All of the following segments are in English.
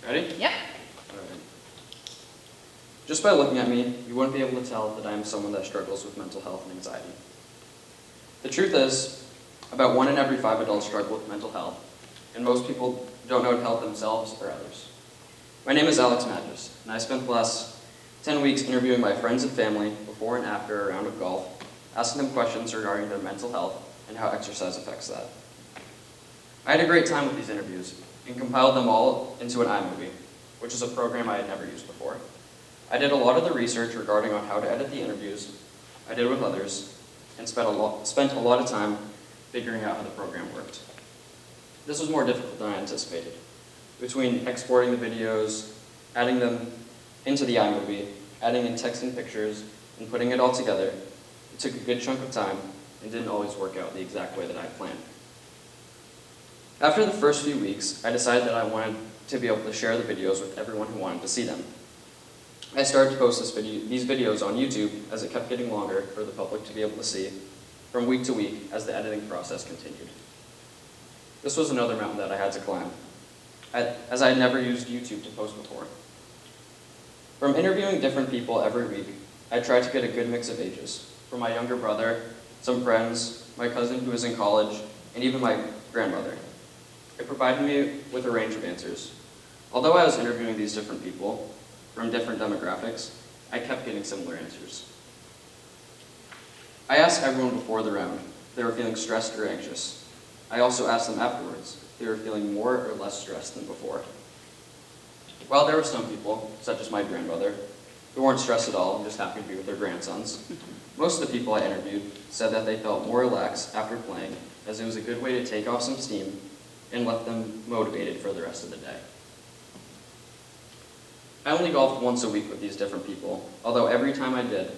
Ready? Yep. Alright. Just by looking at me, you wouldn't be able to tell that I am someone that struggles with mental health and anxiety. The truth is, about 1 in every 5 adults struggle with mental health, and most people don't know how to help themselves or others. My name is Alex Magis, and I spent the last 10 weeks interviewing my friends and family before and after a round of golf, asking them questions regarding their mental health and how exercise affects that. I had a great time with these interviews and compiled them all into an iMovie, which is a program I had never used before. I did a lot of the research regarding on how to edit the interviews I did with others, and spent a lot of time figuring out how the program worked. This was more difficult than I anticipated. Between exporting the videos, adding them into the iMovie, adding in text and pictures, and putting it all together, it took a good chunk of time and didn't always work out the exact way that I planned. After the first few weeks, I decided that I wanted to be able to share the videos with everyone who wanted to see them. I started to post these videos on YouTube as it kept getting longer for the public to be able to see from week to week as the editing process continued. This was another mountain that I had to climb, as I had never used YouTube to post before. From interviewing different people every week, I tried to get a good mix of ages, from my younger brother, some friends, my cousin who was in college, and even my grandmother. It provided me with a range of answers. Although I was interviewing these different people from different demographics, I kept getting similar answers. I asked everyone before the round if they were feeling stressed or anxious. I also asked them afterwards if they were feeling more or less stressed than before. While there were some people, such as my grandmother, who weren't stressed at all and just happy to be with their grandsons, most of the people I interviewed said that they felt more relaxed after playing, as it was a good way to take off some steam and left them motivated for the rest of the day. I only golfed once a week with these different people, although every time I did,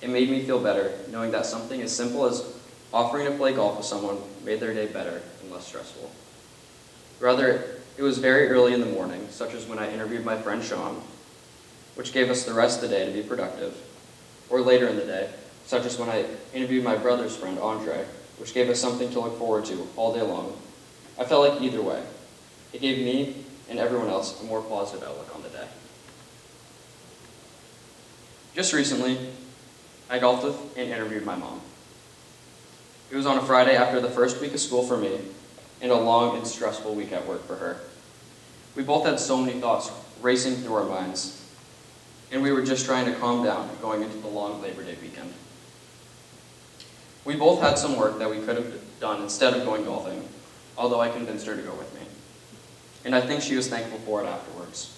it made me feel better knowing that something as simple as offering to play golf with someone made their day better and less stressful. Rather, it was very early in the morning, such as when I interviewed my friend Sean, which gave us the rest of the day to be productive, or later in the day, such as when I interviewed my brother's friend Andre, which gave us something to look forward to all day long. I felt like either way, it gave me and everyone else a more positive outlook on the day. Just recently, I golfed with and interviewed my mom. It was on a Friday after the first week of school for me and a long and stressful week at work for her. We both had so many thoughts racing through our minds, and we were just trying to calm down going into the long Labor Day weekend. We both had some work that we could have done instead of going golfing, although I convinced her to go with me. And I think she was thankful for it afterwards.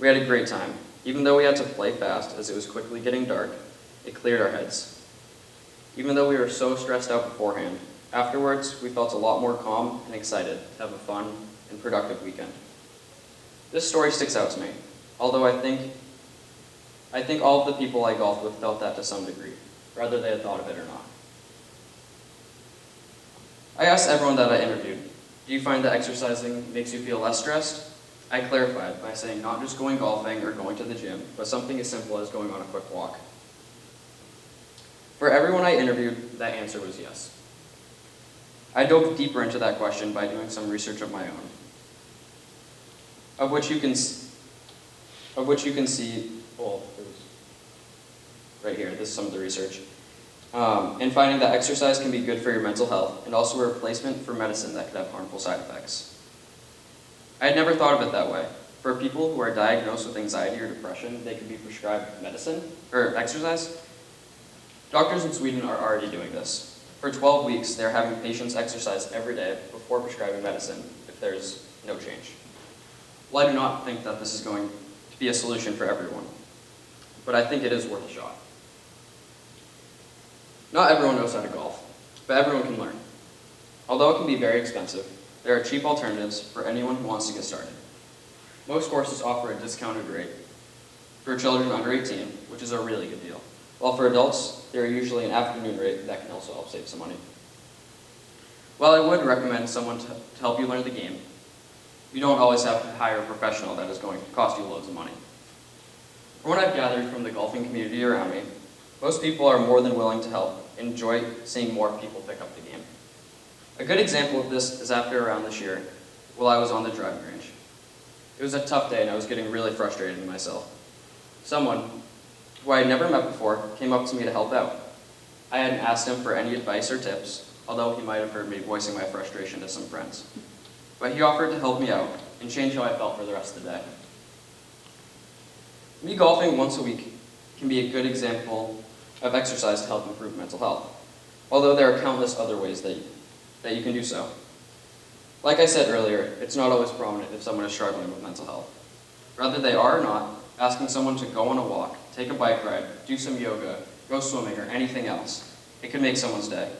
We had a great time. Even though we had to play fast as it was quickly getting dark, it cleared our heads. Even though we were so stressed out beforehand, afterwards we felt a lot more calm and excited to have a fun and productive weekend. This story sticks out to me, although I think all of the people I golfed with felt that to some degree, whether they had thought of it or not. I asked everyone that I interviewed, do you find that exercising makes you feel less stressed? I clarified by saying not just going golfing or going to the gym, but something as simple as going on a quick walk. For everyone I interviewed, that answer was yes. I dove deeper into that question by doing some research of my own, of which you can see, well, it was right here, this is some of the research, and finding that exercise can be good for your mental health and also a replacement for medicine that could have harmful side effects. I had never thought of it that way. For people who are diagnosed with anxiety or depression, they could be prescribed medicine, or exercise. Doctors in Sweden are already doing this. For 12 weeks, they're having patients exercise every day before prescribing medicine if there's no change. Well, I do not think that this is going to be a solution for everyone, but I think it is worth a shot. Not everyone knows how to golf, but everyone can learn. Although it can be very expensive, there are cheap alternatives for anyone who wants to get started. Most courses offer a discounted rate for children under 18, which is a really good deal. While for adults, there are usually an afternoon rate that can also help save some money. While I would recommend someone to help you learn the game, you don't always have to hire a professional that is going to cost you loads of money. From what I've gathered from the golfing community around me, most people are more than willing to help and enjoy seeing more people pick up the game. A good example of this is after a round this year, while I was on the driving range. It was a tough day and I was getting really frustrated with myself. Someone, who I had never met before, came up to me to help out. I hadn't asked him for any advice or tips, although he might have heard me voicing my frustration to some friends. But he offered to help me out and change how I felt for the rest of the day. Me golfing once a week can be a good example of exercise to help improve mental health, although there are countless other ways that you can do so. Like I said earlier, it's not always prominent if someone is struggling with mental health. Whether they are or not, asking someone to go on a walk, take a bike ride, do some yoga, go swimming, or anything else, it can make someone's day.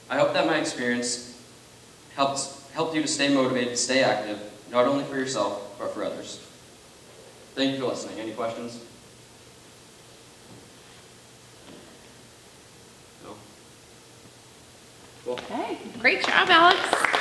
I hope that my experience helped you to stay motivated, stay active, not only for yourself, but for others. Thank you for listening. Any questions? No? Cool. Okay, great job, Alex.